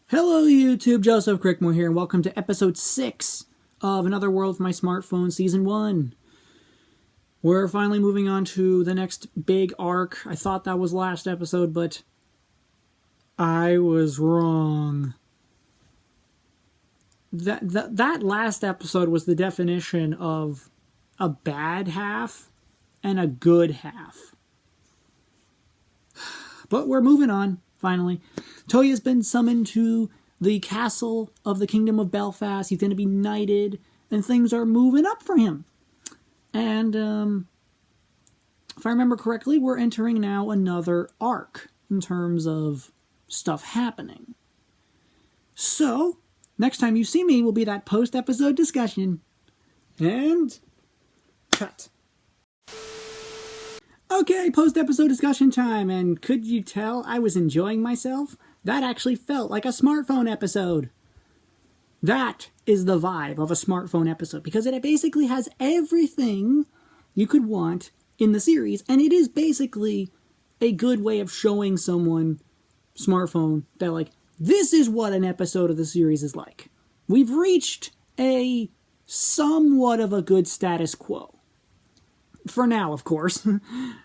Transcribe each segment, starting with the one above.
Hello YouTube, Joseph Crickmore here, and welcome to episode 6 of Another World for My Smartphone Season 1. We're finally moving on to the next big arc. I thought that was last episode, but I was wrong. That last episode was the definition of a bad half and a good half. But we're moving on, finally. Touya's been summoned to the castle of the Kingdom of Belfast. He's going to be knighted, and things are moving up for him. And if I remember correctly, we're entering now another arc in terms of stuff happening. So, next time you see me will be that post-episode discussion. And cut. Okay, post-episode discussion time, and could you tell I was enjoying myself? That actually felt like a smartphone episode. That is the vibe of a smartphone episode, because it basically has everything you could want in the series, and it is basically a good way of showing someone smartphone that, like, this is what an episode of the series is like. We've reached a somewhat of a good status quo. For now, of course.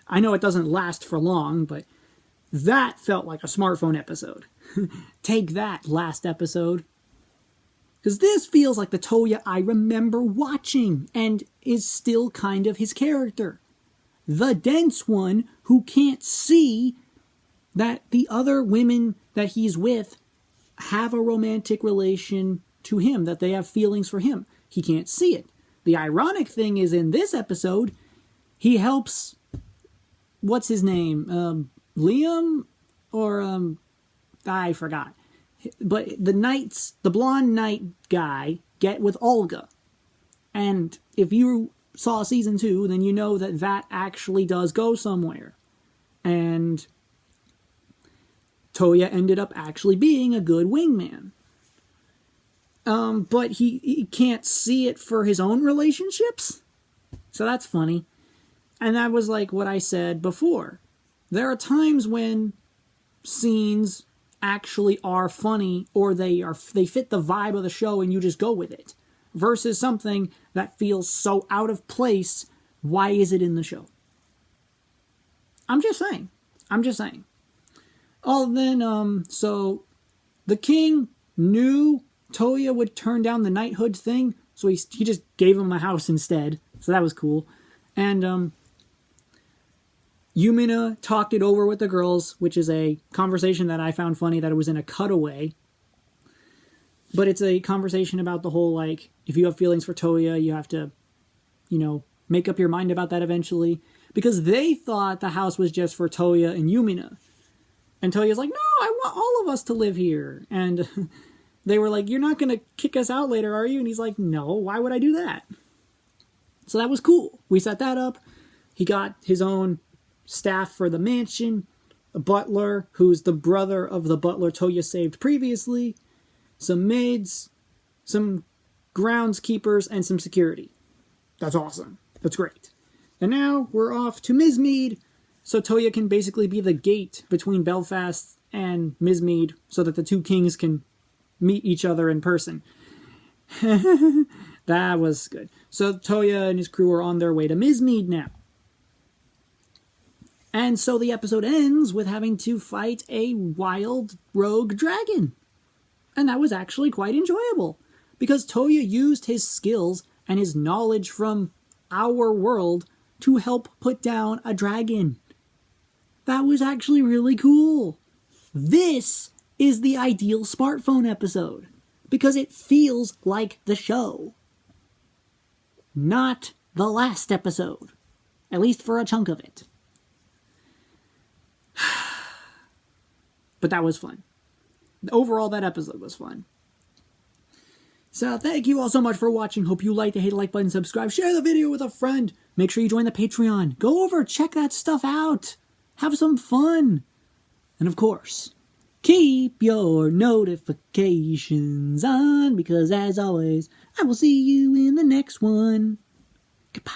I know it doesn't last for long, but that felt like a smartphone episode. Take that, last episode. Because this feels like the Touya I remember watching, and is still kind of his character. The dense one who can't see that the other women that he's with have a romantic relation to him, that they have feelings for him. He can't see it. The ironic thing is, in this episode, he helps, what's his name, Liam? Or, I forgot. But the blonde knight guy, get with Olga. And if you saw season 2, then you know that that actually does go somewhere. And Touya ended up actually being a good wingman. But he can't see it for his own relationships? So that's funny. And that was like what I said before. There are times when scenes actually are funny, or they fit the vibe of the show and you just go with it, versus something that feels so out of place. Why is it in the show? I'm just saying. Oh, then, so the king knew Touya would turn down the knighthood thing, so he just gave him a house instead. So that was cool. And, Yumina talked it over with the girls, which is a conversation that I found funny that it was in a cutaway. But it's a conversation about the whole, like, if you have feelings for Touya, you have to, make up your mind about that eventually. Because they thought the house was just for Touya and Yumina. And Touya's like, no, I want all of us to live here. And they were like, you're not going to kick us out later, are you? And he's like, no, why would I do that? So that was cool. We set that up. He got his own staff for the mansion, a butler who's the brother of the butler Touya saved previously, some maids, some groundskeepers, and some security. That's awesome. That's great. And now we're off to Mismede, so Touya can basically be the gate between Belfast and Mismede, so that the two kings can meet each other in person. That was good. So Touya and his crew are on their way to Mismede now. And so the episode ends with having to fight a wild rogue dragon. And that was actually quite enjoyable, because Touya used his skills and his knowledge from our world to help put down a dragon. That was actually really cool. This is the ideal smartphone episode, because it feels like the show. Not the last episode, at least for a chunk of it. But that was fun. Overall, that episode was fun. So thank you all so much for watching. Hope you liked it. Hit the like button, subscribe, share the video with a friend. Make sure you join the Patreon. Go over, check that stuff out. Have some fun. And of course, keep your notifications on, because as always, I will see you in the next one. Goodbye.